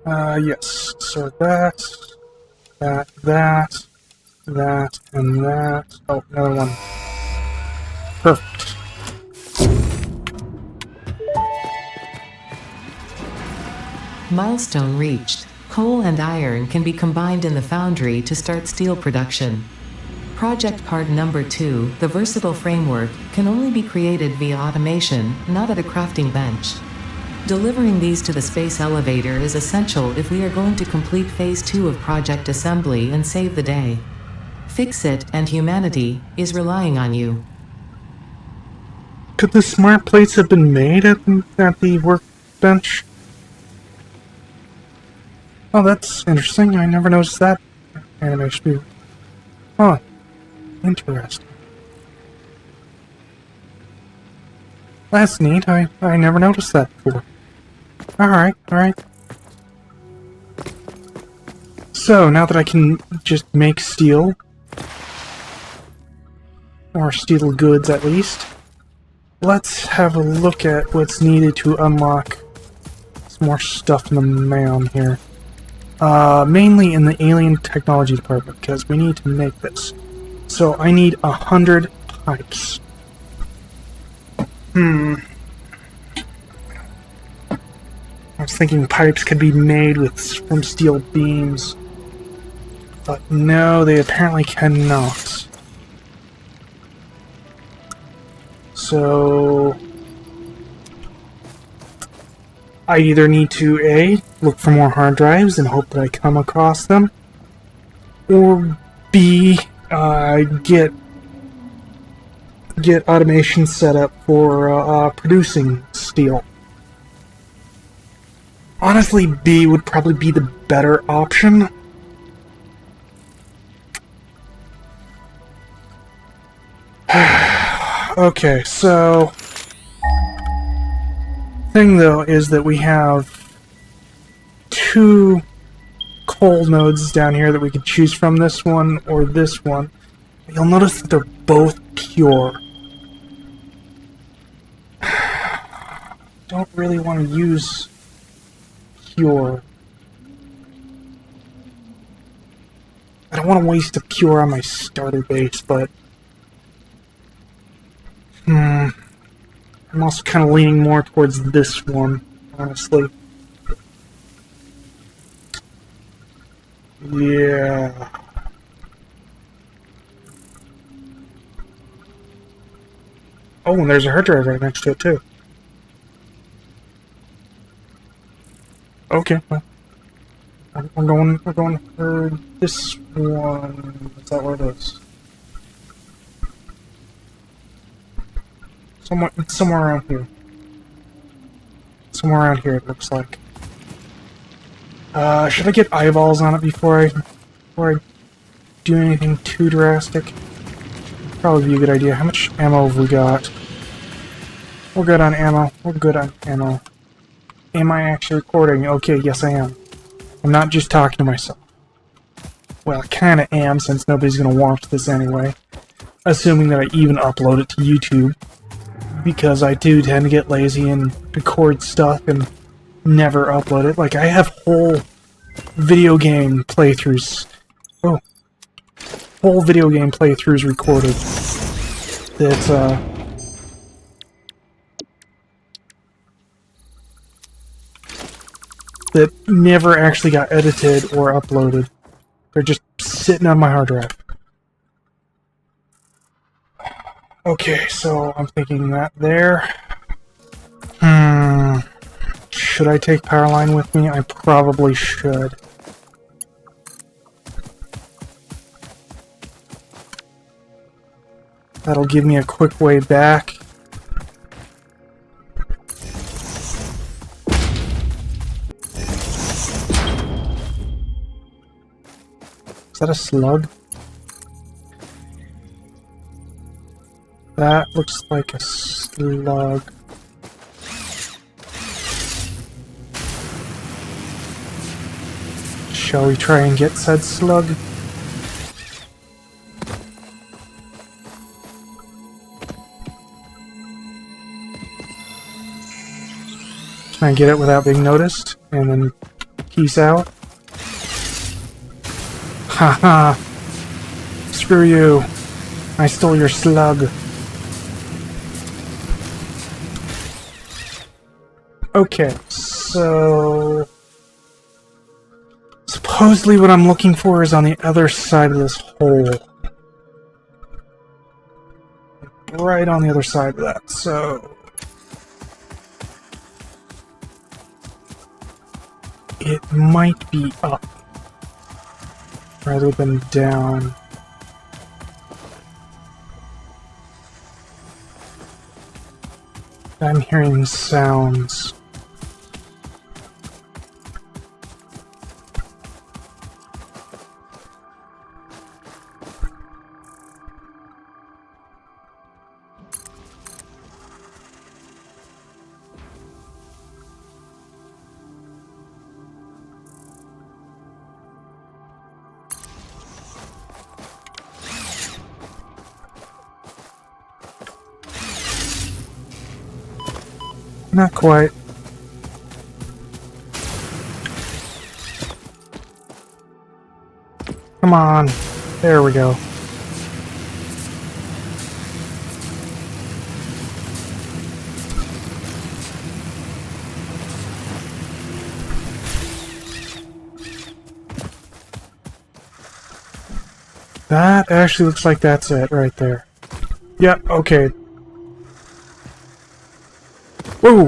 Yes. So that, that, and that. Oh, another one. Perfect. Milestone reached. Coal and iron can be combined in the foundry to start steel production. Project part number 2, the versatile framework, can only be created via automation, not at a crafting bench. Delivering these to the space elevator is essential if we are going to complete phase 2 of project assembly and save the day. Fix It and humanity is relying on you. Could the smart plates have been made at the workbench? Oh, that's interesting. I never noticed that animation. Huh. Interesting. That's neat. I never noticed that before. Alright, alright. So, now that I can just make steel, or steel goods at least, let's have a look at what's needed to unlock some more stuff in the mound here. Mainly in the alien technology department, because we need to make this. So I need 100 pipes. I was thinking pipes could be made from steel beams, but no, they apparently cannot. So I either need to A, look for more hard drives and hope that I come across them, or B, get automation set up for producing steel. Honestly, B would probably be the better option. Okay, so thing though is that we have 2 coal nodes down here that we could choose from, this one or this one. You'll notice that they're both pure. Don't really want to use pure. I don't want to waste a pure on my starter base, but I'm also kind of leaning more towards this one, honestly. Yeah. Oh, and there's a hard drive right next to it too. Okay, well, we're going for this one. Is that where it is? It's somewhere around here. Somewhere around here, it looks like. Should I get eyeballs on it before I do anything too drastic? Probably be a good idea. How much ammo have we got? We're good on ammo. We're good on ammo. Am I actually recording? Okay, yes I am. I'm not just talking to myself. Well, I kinda am, since nobody's gonna watch this anyway. Assuming that I even upload it to YouTube. Because I do tend to get lazy and record stuff and never upload it. Like, I have whole video game playthroughs. Oh. Whole video game playthroughs recorded. That never actually got edited or uploaded. They're just sitting on my hard drive. Okay, so I'm thinking that there. Should I take Powerline with me? I probably should. That'll give me a quick way back. Is that a slug? That looks like a slug. Shall we try and get said slug? Can I get it without being noticed? And then Peace out. Haha. Screw you. I stole your slug. Okay, so... supposedly what I'm looking for is on the other side of this hole. Right on the other side of that, so... it might be up rather than down. I'm hearing sounds. Not quite. Come on. There we go. That actually looks like that's it right there. Yep, okay. Whoa!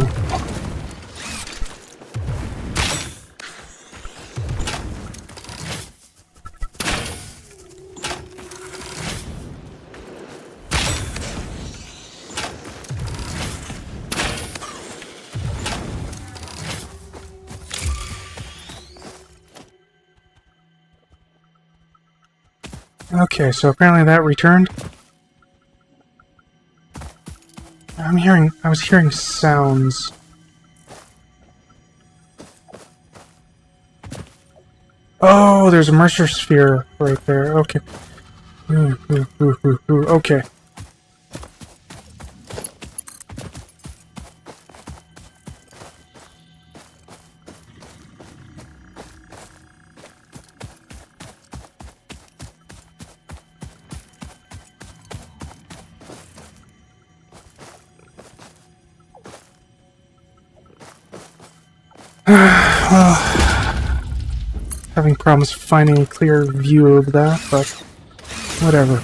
Okay, so apparently that returned. I was hearing sounds. Oh, there's a Mercer sphere right there. Okay. Okay. Having problems finding a clear view of that, but whatever.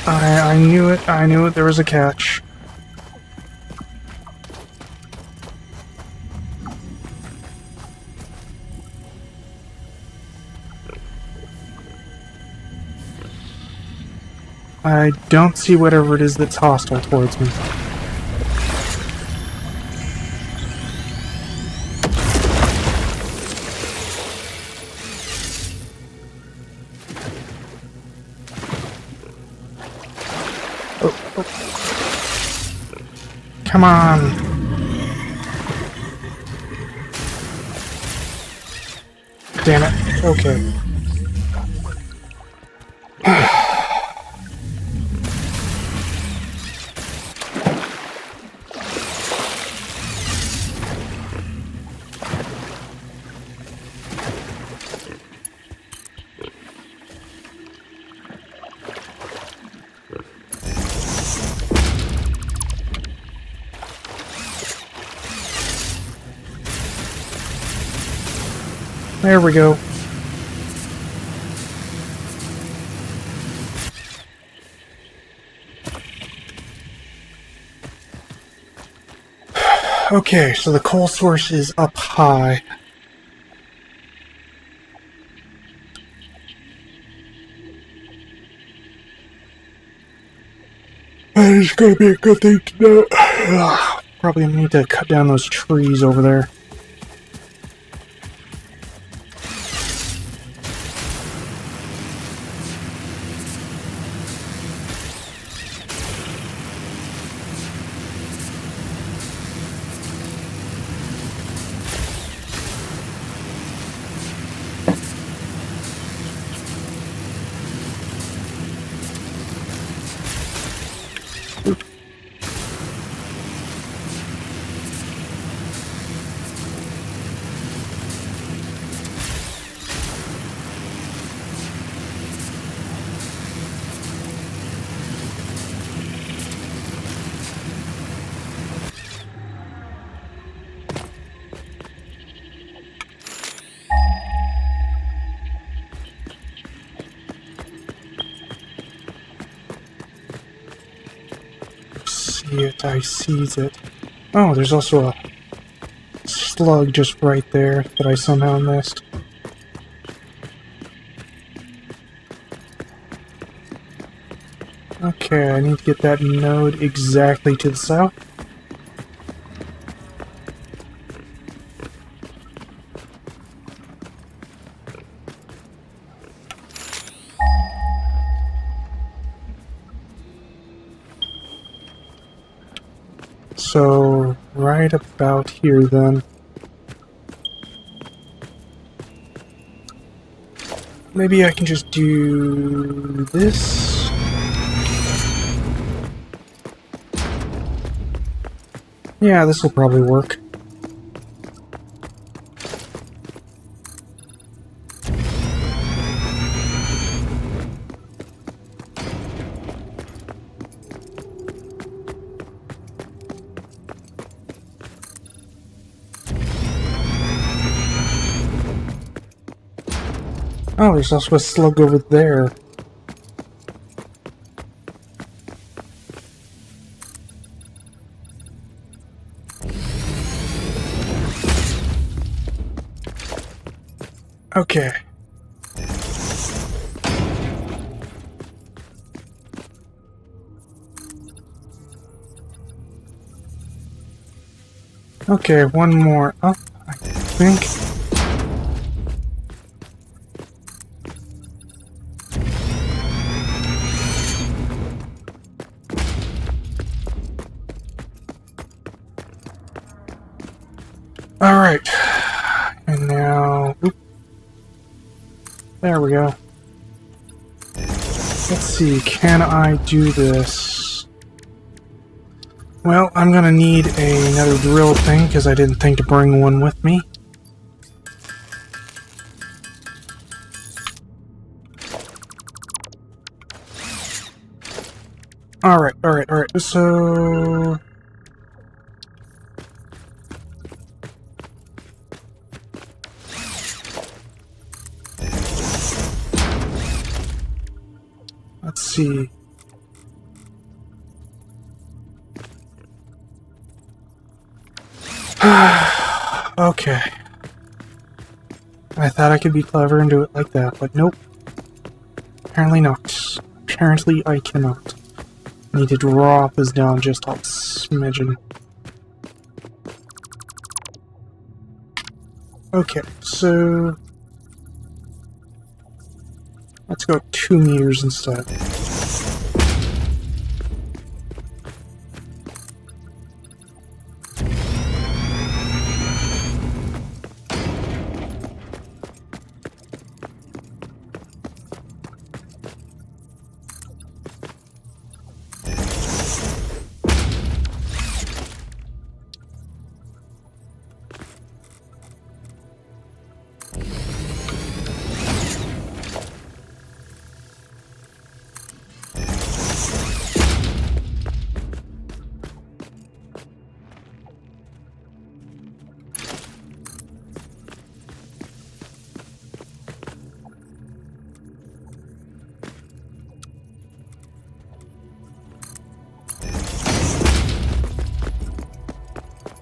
I knew it. I knew it. There was a catch. I don't see whatever it is that's hostile towards me. Come on! Damn it. Okay. There we go. Okay, so the coal source is up high. That is going to be a good thing to know. Probably need to cut down those trees over there. see it, I seize it. Oh, there's also a slug just right there that I somehow missed. Okay, I need to get that node exactly to the south. So, right about here then. Maybe I can just do this. Yeah, this will probably work. Oh, there's also a slug over there. Okay. Okay, one more up, I think. Alright. And now... Oop. There we go. Let's see, can I do this? Well, I'm gonna need another drill thing, because I didn't think to bring one with me. Alright, so... Let's see. Okay. I thought I could be clever and do it like that, but nope. Apparently not. Apparently I cannot. I need to drop this down just a smidgen. Okay, so... let's go 2 meters instead.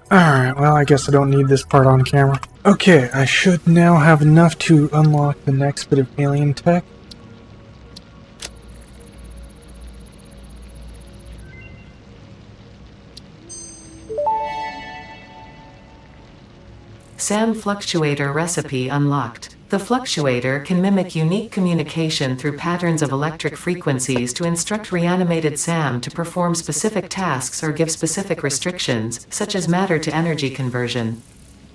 Alright, well, I guess I don't need this part on camera. Okay, I should now have enough to unlock the next bit of alien tech. SAM fluctuator recipe unlocked. The fluctuator can mimic unique communication through patterns of electric frequencies to instruct reanimated SAM to perform specific tasks or give specific restrictions, such as matter to energy conversion.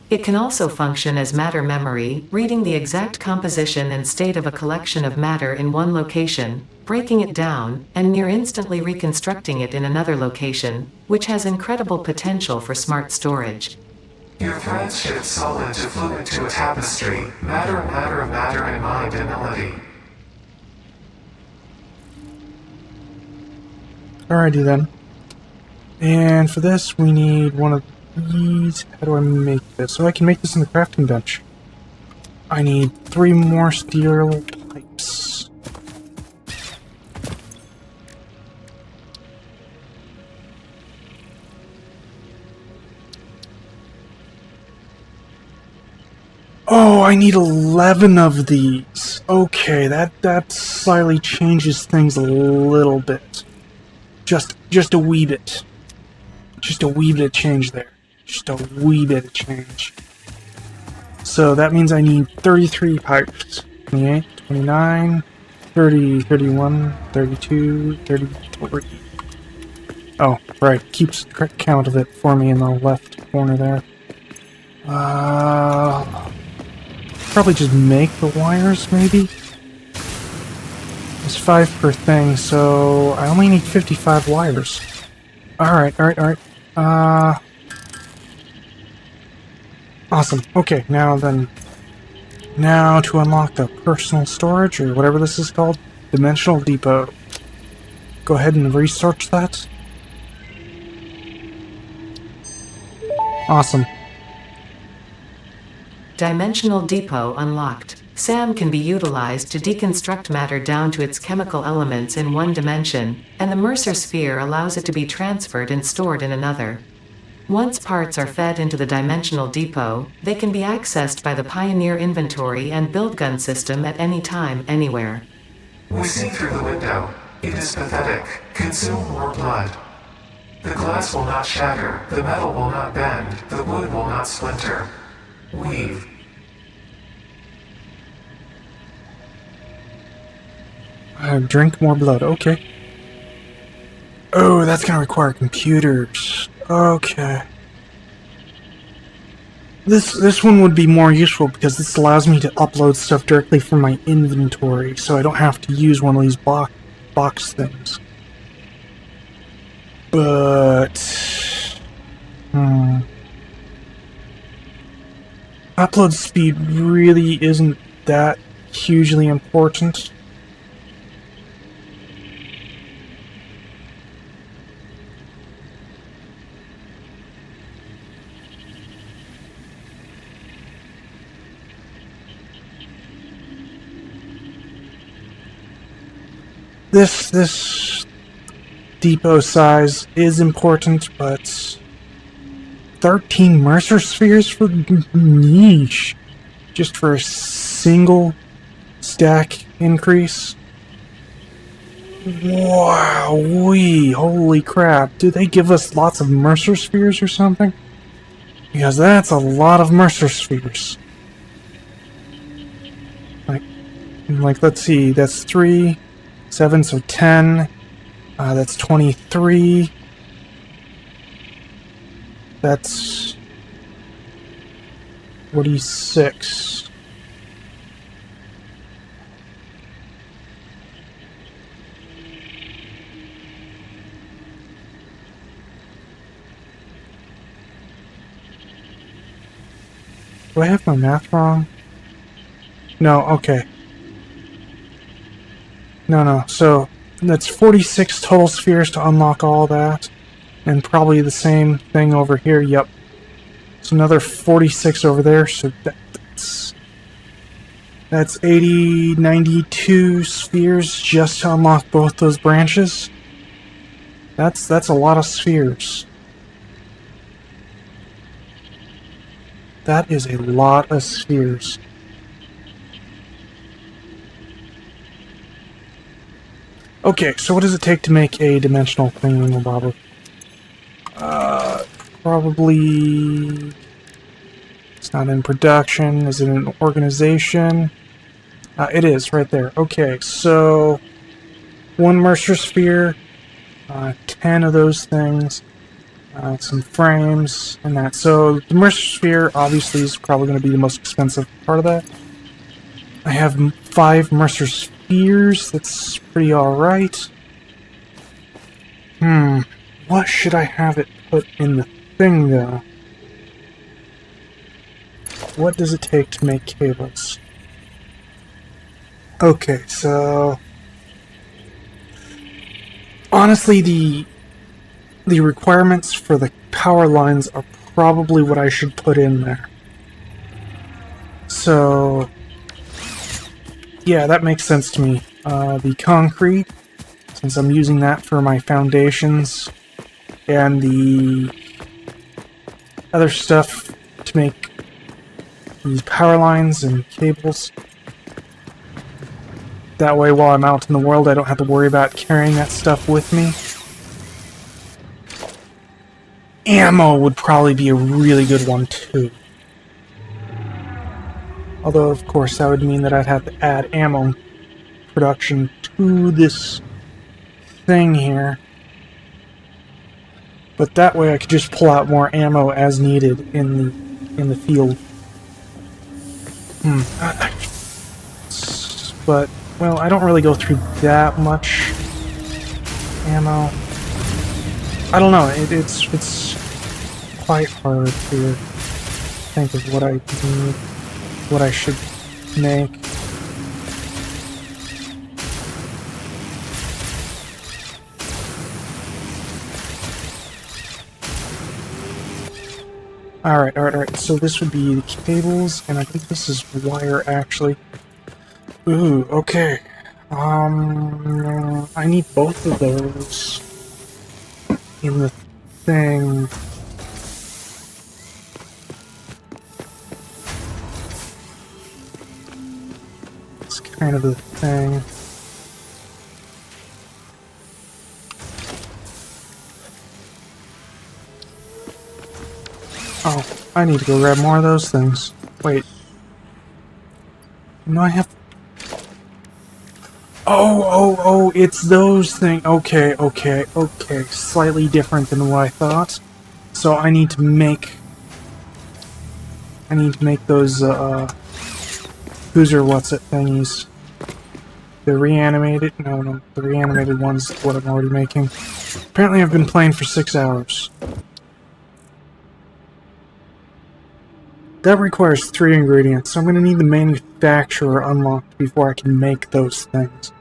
It can also function as matter memory, reading the exact composition and state of a collection of matter in one location, breaking it down, and near instantly reconstructing it in another location, which has incredible potential for smart storage. Your threads shift solid to fluid to a tapestry, matter, and mind and melody. Alrighty then. And for this, we need one of these. How do I make this? So I can make this in the crafting bench. I need 3 more steel pipes. Oh, I need 11 of these. Okay, that slightly changes things a little bit. Just a wee bit. Just a wee bit of change there. Just a wee bit of change. So that means I need 33 pipes. 28, 29, 30, 31, 32, 33. Oh, right. Keeps count of it for me in the left corner there. Probably just make the wires, maybe? There's 5 per thing, so I only need 55 wires. Alright. Awesome. Okay, now then... Now to unlock the personal storage, or whatever this is called. Dimensional Depot. Go ahead and research that. Awesome. Dimensional Depot unlocked. SAM can be utilized to deconstruct matter down to its chemical elements in one dimension, and the Mercer sphere allows it to be transferred and stored in another. Once parts are fed into the Dimensional Depot, they can be accessed by the Pioneer inventory and build gun system at any time, anywhere. We see through the window. It is pathetic. Consume more blood. The glass will not shatter, the metal will not bend, the wood will not splinter. Weave. Drink more blood, okay. Oh, that's gonna require computers. Okay. This one would be more useful because this allows me to upload stuff directly from my inventory, so I don't have to use one of these box things. But... Upload speed really isn't that hugely important. This depot size is important, but 13 Mercer spheres for niche, just for a single stack increase. Wow-wee, holy crap! Do they give us lots of Mercer spheres or something? Because that's a lot of Mercer spheres. Like let's see, that's 3, 7, so 10. That's 23. That's 46. Do I have my math wrong? No, okay. No, so that's 46 total spheres to unlock all that. And probably the same thing over here, yep. So another 46 over there, so that's 80, 92 spheres just to unlock both those branches. That's a lot of spheres. That is a lot of spheres. Okay, so what does it take to make a dimensional thingamabobber? Probably... It's not in production. Is it an organization? It is, right there. Okay, so... 1 Mercer sphere, 10 of those things, some frames, and that. So, the Mercer sphere, obviously, is probably going to be the most expensive part of that. I have 5 Mercer spheres. That's pretty alright. What should I have it put in the thing, though? What does it take to make cables? Okay, so... Honestly, the requirements for the power lines are probably what I should put in there. So... Yeah, that makes sense to me. The concrete, since I'm using that for my foundations, and the other stuff to make these power lines and cables. That way, while I'm out in the world, I don't have to worry about carrying that stuff with me. Ammo would probably be a really good one, too. Although, of course, that would mean that I'd have to add ammo production to this thing here. But that way I could just pull out more ammo as needed in the field. But, well, I don't really go through that much ammo. I don't know, it's quite hard to think of what I need, what I should make. Alright, so this would be the cables, and I think this is wire, actually. Ooh, okay. I need both of those in the thing. It's kind of the thing. Oh, I need to go grab more of those things. Wait. No, I have... Oh, it's those things. Okay. Slightly different than what I thought. So I need to make... those, Who's what's it thingies. The reanimated... No, the reanimated one's what I'm already making. Apparently I've been playing for 6 hours. That requires 3 ingredients, so I'm going to need the manufacturer unlocked before I can make those things.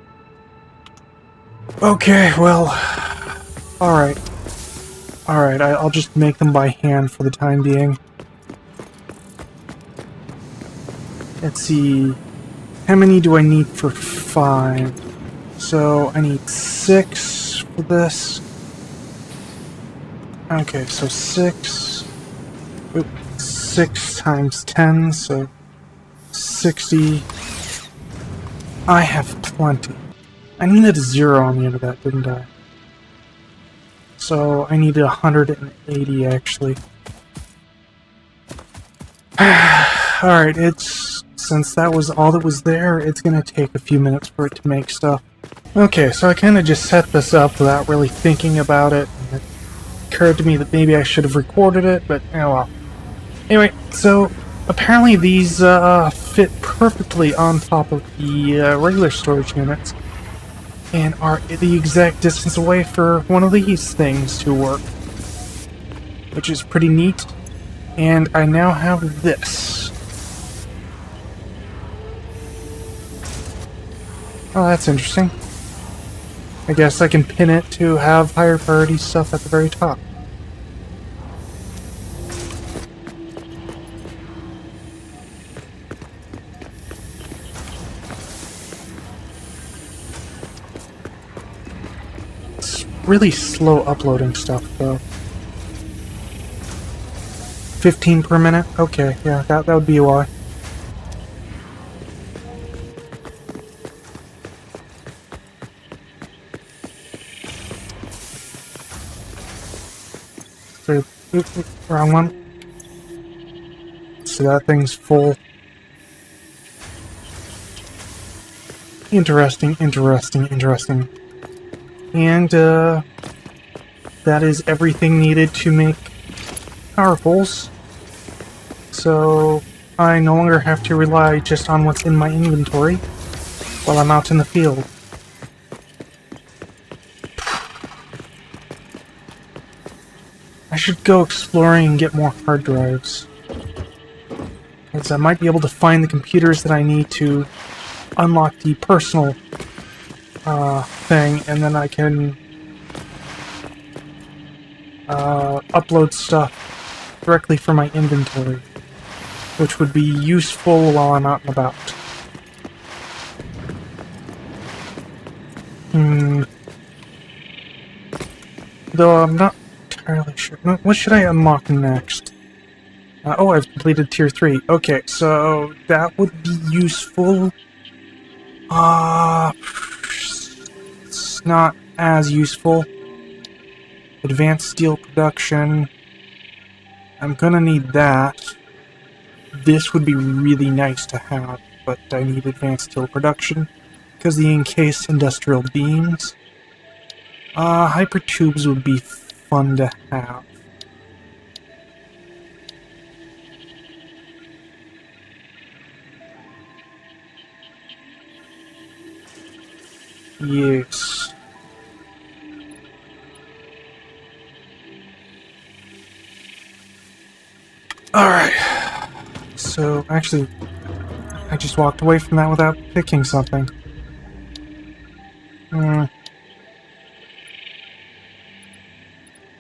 Okay, well... Alright, I'll just make them by hand for the time being. Let's see... How many do I need for 5? So, I need 6 for this. Okay, so 6... Oop. 6 times 10, so 60. I have plenty. I needed a 0 on the end of that, didn't I? So I needed 180 actually. Alright, since that was all that was there, it's gonna take a few minutes for it to make stuff. Okay, so I kinda just set this up without really thinking about it. It occurred to me that maybe I should have recorded it, but oh well. Anyway, so apparently these fit perfectly on top of the regular storage units and are the exact distance away for one of these things to work, which is pretty neat. And I now have this. Oh, that's interesting. I guess I can pin it to have higher priority stuff at the very top. Really slow uploading stuff, though. 15 per minute? Okay, yeah, that would be why. So, wrong one. So that thing's full. Interesting. And, that is everything needed to make power poles. So, I no longer have to rely just on what's in my inventory while I'm out in the field. I should go exploring and get more hard drives. Because I might be able to find the computers that I need to unlock the personal thing, and then I can upload stuff directly from my inventory, which would be useful while I'm out and about. Though I'm not entirely sure. What should I unlock next? Oh, I've completed Tier 3. Okay, so that would be useful. It's not as useful. Advanced steel production. I'm gonna need that. This would be really nice to have, but I need advanced steel production because the encased industrial beams. Hypertubes would be fun to have. Yes. Alright. So, actually, I just walked away from that without picking something.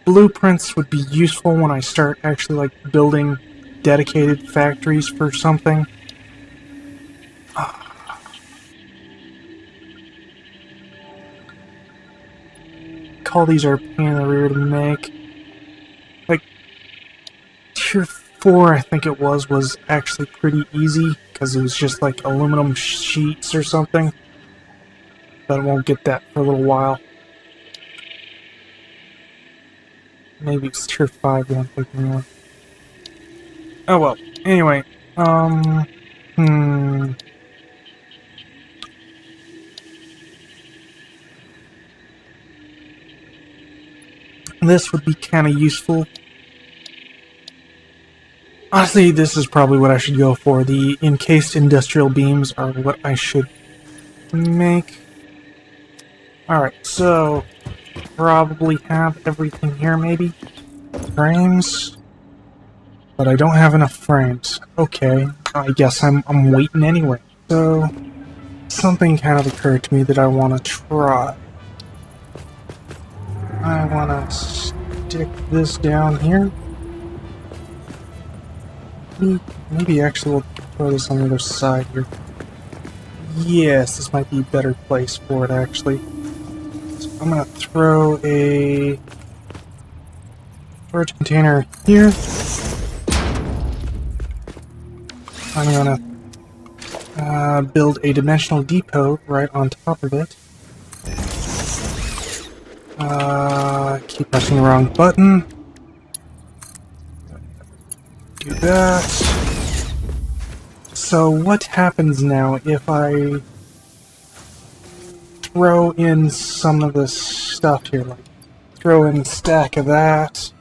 Blueprints would be useful when I start actually, like, building dedicated factories for something. All these are a pain in the rear to make. Like, Tier 4, I think it was actually pretty easy, because it was just like aluminum sheets or something. But I won't get that for a little while. Maybe it's Tier 5 that I'm thinking of. Oh well. Anyway, This would be kind of useful. Honestly, this is probably what I should go for. The encased industrial beams are what I should make. Alright, so probably have everything here, maybe? Frames? But I don't have enough frames. Okay, I guess I'm waiting anyway. So, something kind of occurred to me that I want to try. I want to stick this down here. Maybe actually we'll throw this on the other side here. Yes, this might be a better place for it, actually. So I'm going to throw a storage container here. I'm going to build a dimensional depot right on top of it. Keep pressing the wrong button. Do that. So what happens now if I throw in some of this stuff here? Like, throw in a stack of that.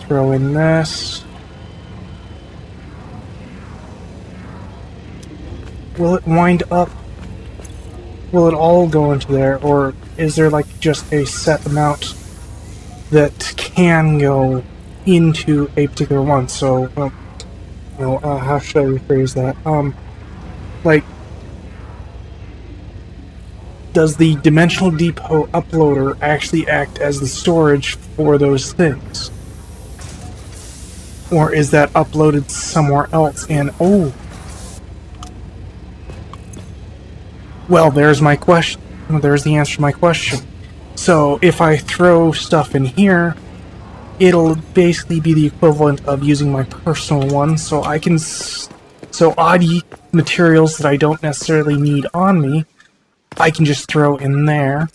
Throw in this. Will it wind up? Will it all go into there, or is there like just a set amount that can go into a particular one? So, how should I rephrase that? Like, does the Dimensional Depot uploader actually act as the storage for those things? Or is that uploaded somewhere else? And, oh, well, there's my question. There's the answer to my question. So, if I throw stuff in here, it'll basically be the equivalent of using my personal one, so I can... So, odd materials that I don't necessarily need on me, I can just throw in there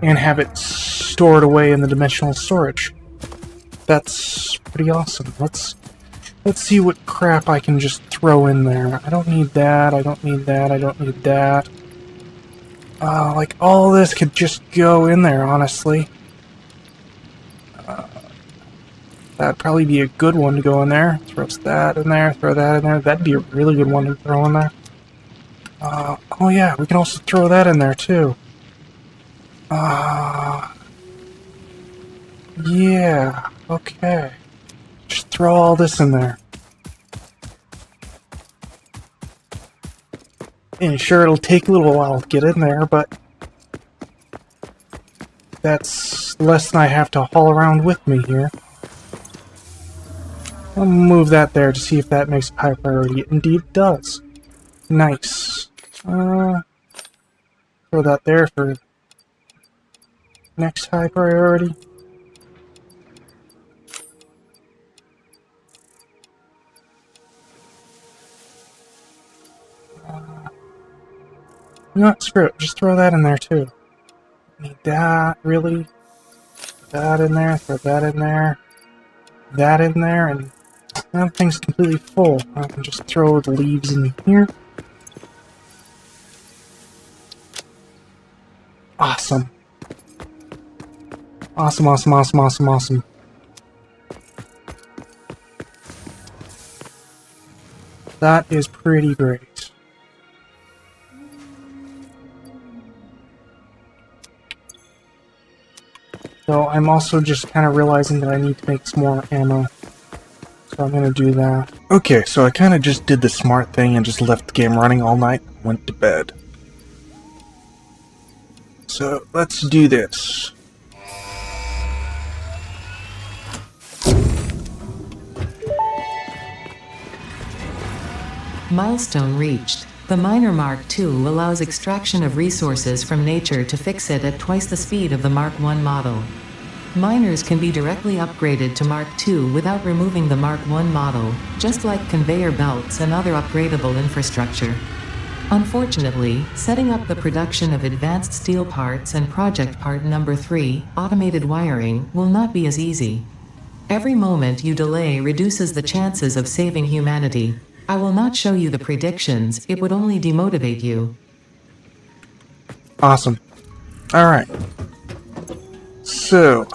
and have it stored away in the dimensional storage. That's pretty awesome. Let's see what crap I can just throw in there. I don't need that, I don't need that, I don't need that. Like, all this could just go in there, honestly. That'd probably be a good one to go in there. Throw that in there, throw that in there. That'd be a really good one to throw in there. Oh yeah, we can also throw that in there, too. Yeah, okay. Just throw all this in there. And sure, it'll take a little while to get in there, but that's less than I have to haul around with me here. I'll move that there to see if that makes it high priority. Indeed it does. Nice. Throw that there for next high priority. You know what? Screw it. Just throw that in there too. Need that, really? That in there, throw that in there, that in there, and now the thing's completely full. I can just throw the leaves in here. Awesome. Awesome, awesome, awesome, awesome, awesome. That is pretty great. So I'm also just kind of realizing that I need to make some more ammo. So I'm going to do that. Okay, so I kind of just did the smart thing and just left the game running all night and went to bed. So let's do this. Milestone reached. The Miner Mark II allows extraction of resources from nature to fix it at twice the speed of the Mark I model. Miners can be directly upgraded to Mark II without removing the Mark I model, just like conveyor belts and other upgradable infrastructure. Unfortunately, setting up the production of advanced steel parts and project part number 3, automated wiring, will not be as easy. Every moment you delay reduces the chances of saving humanity. I will not show you the predictions, it would only demotivate you. Awesome. Alright. So...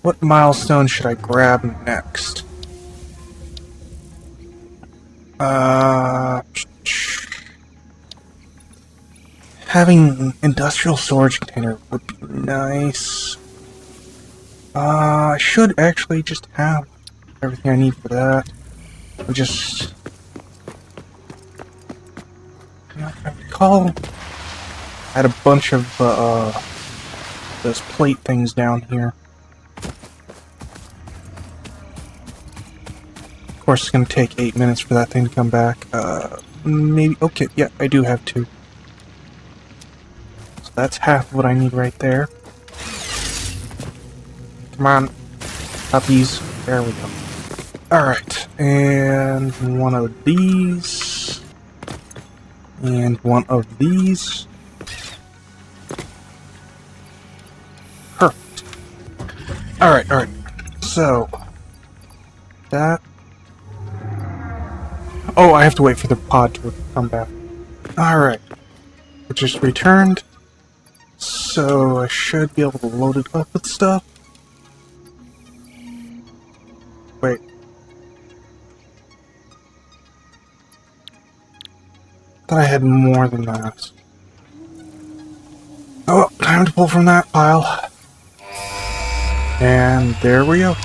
what milestone should I grab next? Having industrial storage container would be nice. I should actually just have everything I need for that. I just... I recall I had a bunch of those plate things down here. Of course, it's going to take 8 minutes for that thing to come back. Maybe... okay, yeah, I do have 2. So that's half of what I need right there. Come on, puppies. There we go. Alright, and one of these. And one of these. Perfect. Alright, alright. So, that. Oh, I have to wait for the pod to come back. Alright. It just returned. So, I should be able to load it up with stuff. Wait. Thought I had more than that. Oh, time to pull from that pile. And there we go.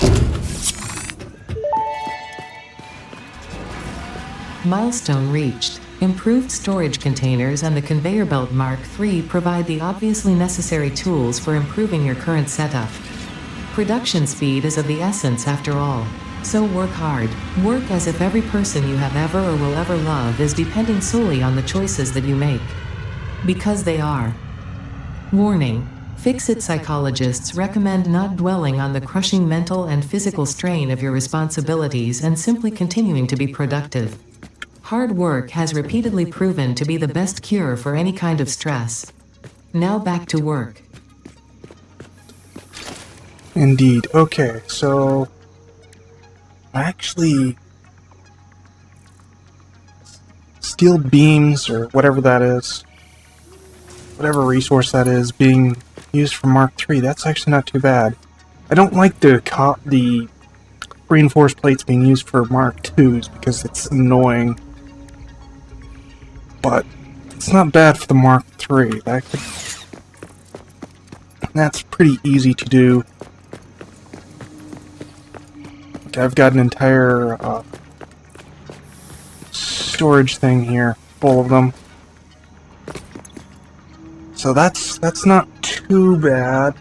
Milestone reached. Improved storage containers and the conveyor belt Mark III provide the obviously necessary tools for improving your current setup. Production speed is of the essence after all. So work hard. Work as if every person you have ever or will ever love is depending solely on the choices that you make. Because they are. Warning. Fix-it psychologists recommend not dwelling on the crushing mental and physical strain of your responsibilities and simply continuing to be productive. Hard work has repeatedly proven to be the best cure for any kind of stress. Now back to work. Indeed. Okay, so... actually... steel beams, or whatever that is, whatever resource that is, being used for Mark III, that's actually not too bad. I don't like the reinforced plates being used for Mark IIs because it's annoying. But it's not bad for the Mark III. That's pretty easy to do. Okay, I've got an entire storage thing here, full of them. So that's not too bad.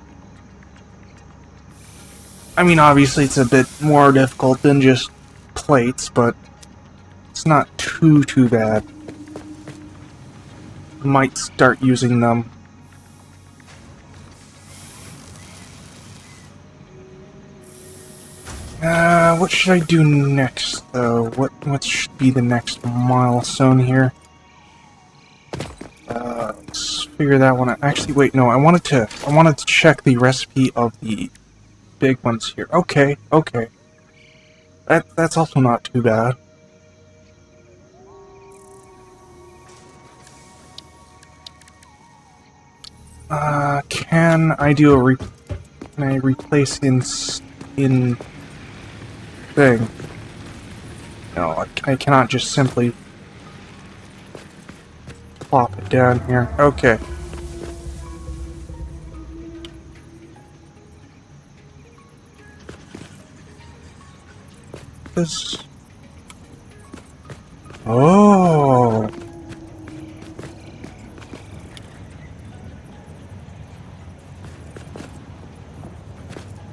I mean, obviously it's a bit more difficult than just plates, but it's not too bad. might start using them. What should I do next, though? What should be the next milestone here? Let's figure that one out. Actually, wait, no, I wanted to check the recipe of the big ones here. Okay, okay. That's also not too bad. Can I do a can I replace in thing? No, I cannot just simply plop it down here. Okay. This. Oh.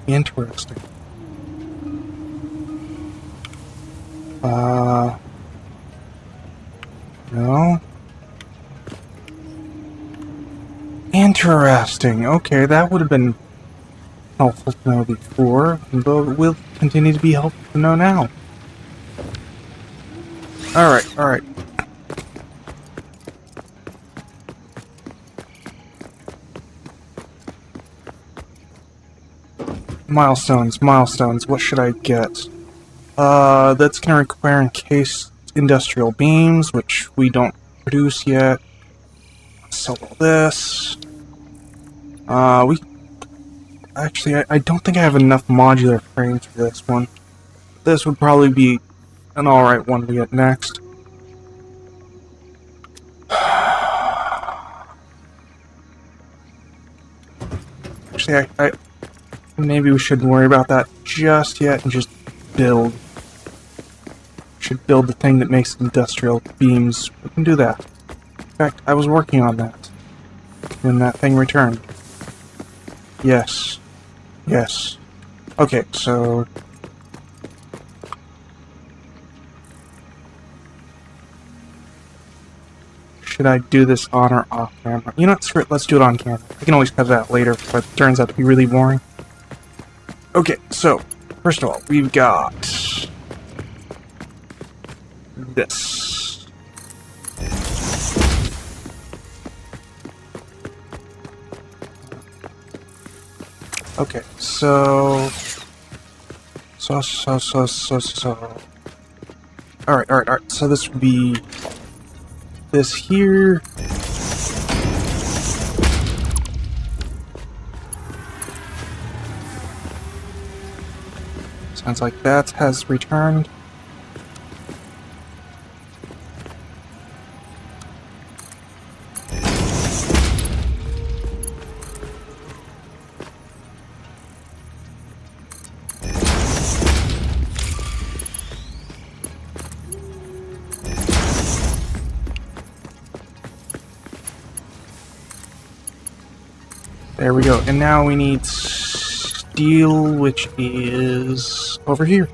Interesting. No. Interesting. Okay, that would have been helpful to know before, but will continue to be helpful to know now. Alright, alright. Milestones, what should I get? That's gonna require encased industrial beams, which we don't produce yet. Sell all this. Actually, I don't think I have enough modular frames for this one. This would probably be an alright one to get next. Actually, I maybe we shouldn't worry about that just yet and just build. Should build the thing that makes industrial beams. We can do that. In fact, I was working on that when that thing returned. Yes. Yes. Okay, so... should I do this on or off camera? You know what, screw it, let's do it on camera. I can always cut it out later if it turns out to be really boring. Okay, so, first of all, we've got... this. Okay, so... Alright, so this would be... this here... sounds like that has returned. There we go. And now we need steel, which is over here.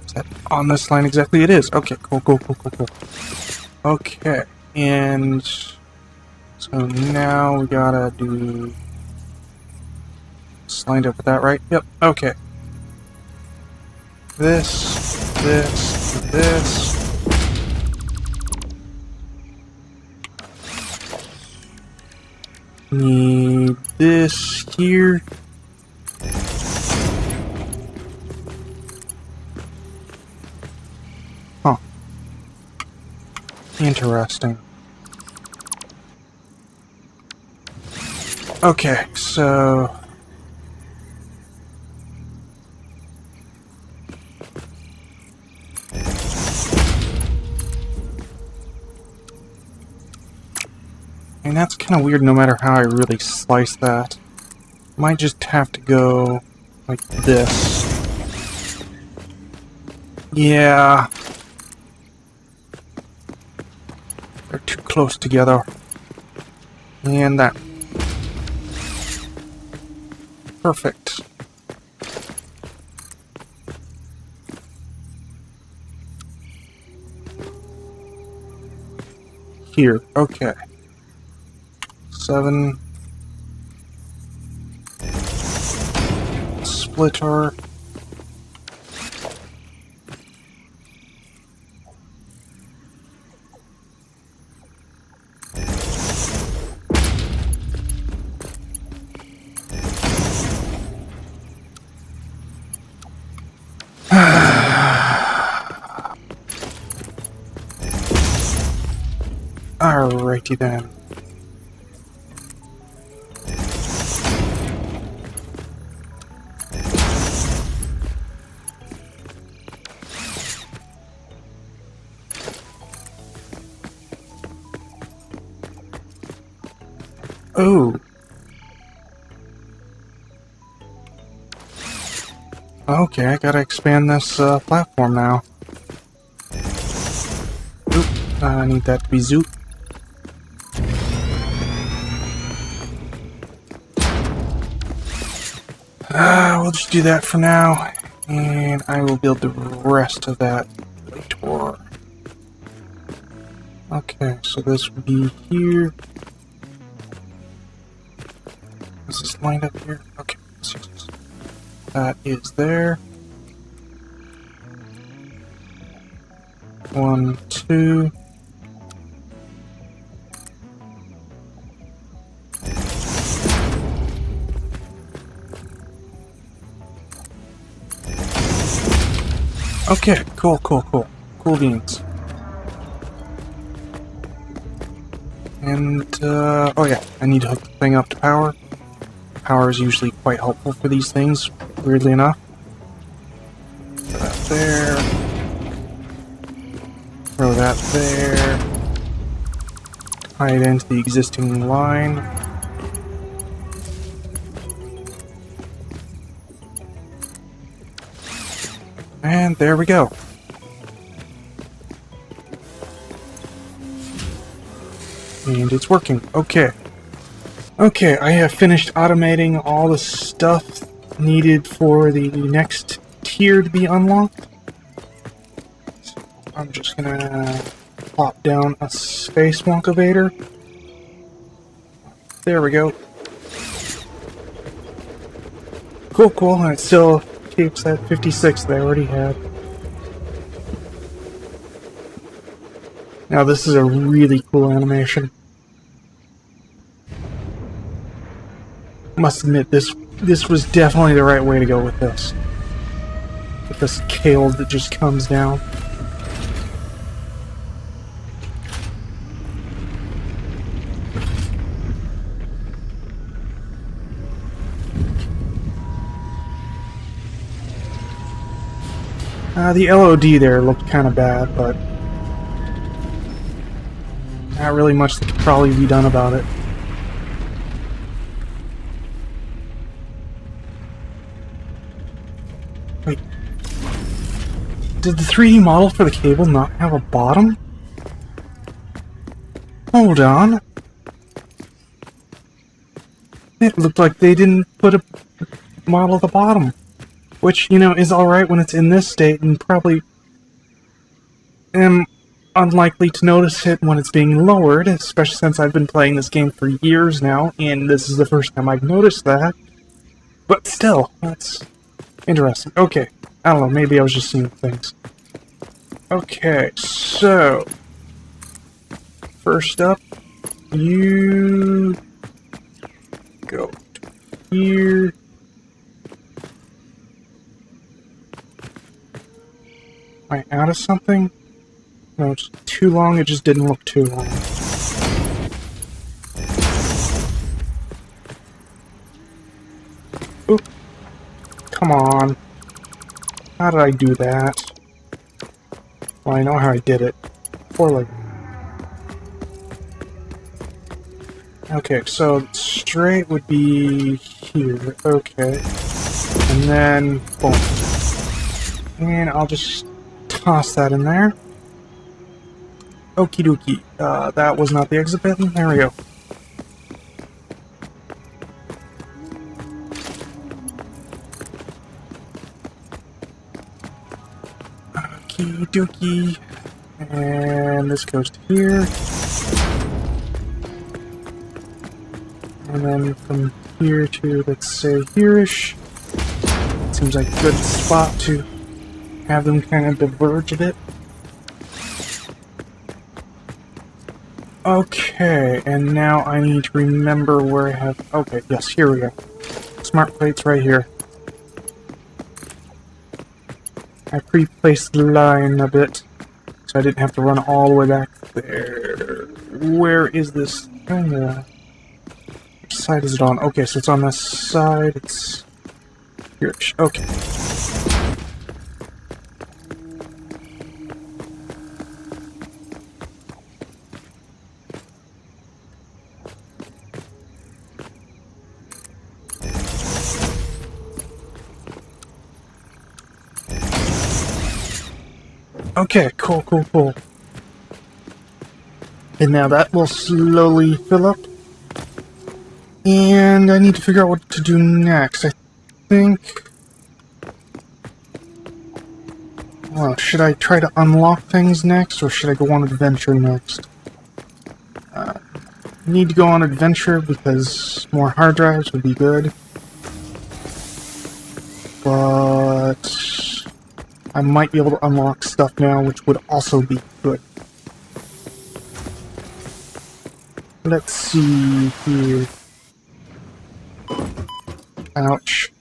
Is that on this line exactly? It is. Okay, cool. Okay, and so now we gotta do this lined up with that, right? Yep. Okay. This. Need this here. Huh. Interesting. Okay, so... and that's kind of weird no matter how I really slice that. Might just have to go like this. Yeah. They're too close together. And that. Perfect. Here, okay. 7. Splitter. Alrighty then. Oh. Okay, I gotta expand this platform now. Oop, I need that to be zoop. We'll just do that for now, and I will build the rest of that later. Okay, so this would be here. Is this lined up here? Okay, let's use this. That is there. 1, 2. Okay, cool. Cool beans. And, oh yeah, I need to hook the thing up to power. Power is usually quite helpful for these things, weirdly enough. Throw that there. Throw that there. Tie it into the existing line. And there we go. And it's working. Okay. Okay, I have finished automating all the stuff needed for the next tier to be unlocked. So I'm just gonna plop down a space Wonkovator. There we go. Cool, and it still keeps that 56 that I already had. Now this is a really cool animation. I must admit, this was definitely the right way to go with this. With this kale that just comes down. The LOD there looked kind of bad, but not really much that could probably be done about it. Wait. Did the 3D model for the cable not have a bottom? Hold on. It looked like they didn't put a model at the bottom. Which, you know, is alright when it's in this state, and probably am unlikely to notice it when it's being lowered, especially since I've been playing this game for years now, and this is the first time I've noticed that. But still, that's interesting. Okay, I don't know, maybe I was just seeing things. Okay, so first up, you go here. Am I out of something? No, it's too long, it just didn't look too long. Oop. Come on. How did I do that? Well, I know how I did it. Poorly. Okay, so straight would be here. Okay. And then, boom. And I'll just toss that in there. Okie dokie. That was not the exit button. There we go. Okie dokie. And this goes to here. And then from here to, let's say, here-ish. Seems like a good spot to have them kind of diverge a bit. Okay, and now I need to remember where I have... Okay, yes, here we go. Smart plates right here. I pre-placed the line a bit, so I didn't have to run all the way back there. Where is this thing? Which side is it on? Okay, so it's on this side. It's here. Okay. Okay, cool. And now that will slowly fill up. And I need to figure out what to do next. I think... Well, should I try to unlock things next, or should I go on adventure next? I need to go on adventure because more hard drives would be good. But... I might be able to unlock stuff now, which would also be good. Let's see here. Ouch.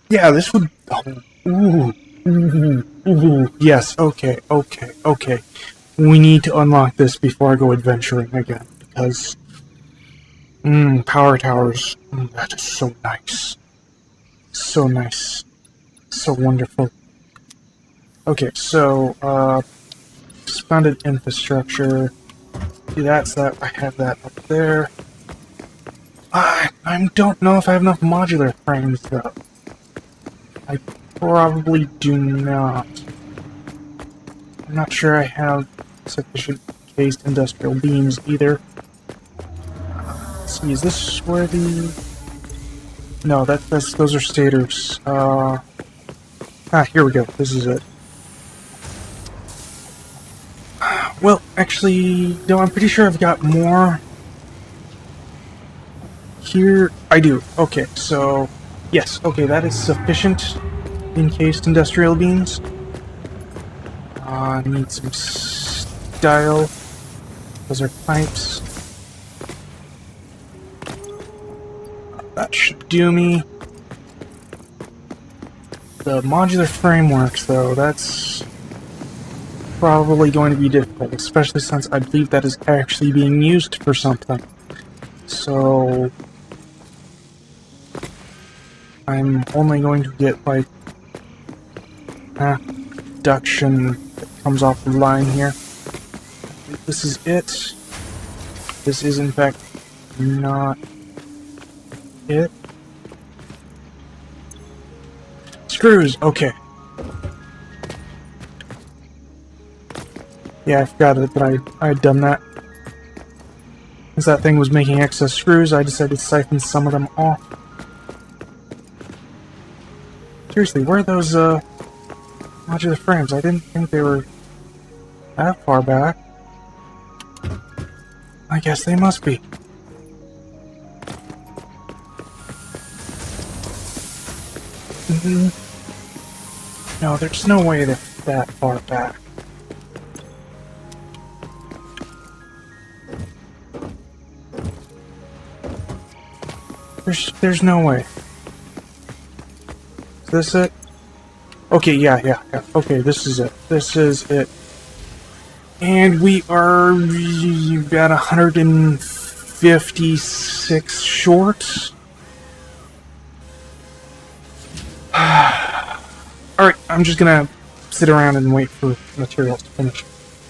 Yeah, this would... Oh, ooh. Yes, okay. We need to unlock this before I go adventuring again, because... power towers. That is so nice. So nice. So wonderful. Okay, so, expanded infrastructure. See, that's that. I have that up there. I don't know if I have enough modular frames, though. I probably do not. I'm not sure I have sufficient cased industrial beams, either. Let's see, is this where the... No, those are stators. Here we go. This is it. Well, actually, no, I'm pretty sure I've got more. Here, I do. Okay, so, yes, okay, that is sufficient encased industrial beams. Need some style. Those are pipes. That should do me. The modular frameworks, though, that's probably going to be difficult, especially since I believe that is actually being used for something. So... I'm only going to get, like, half production that comes off the line here. This is it. This is, in fact, not it. Screws! Okay. Yeah, I forgot that I had done that. Since that thing was making excess screws, I decided to siphon some of them off. Seriously, where are those, modular frames? I didn't think they were that far back. I guess they must be. No, there's no way they're that far back. There's no way. Is this it? Okay, yeah. Okay, this is it. This is it. And we are about 156 short. Alright, I'm just gonna sit around and wait for materials to finish.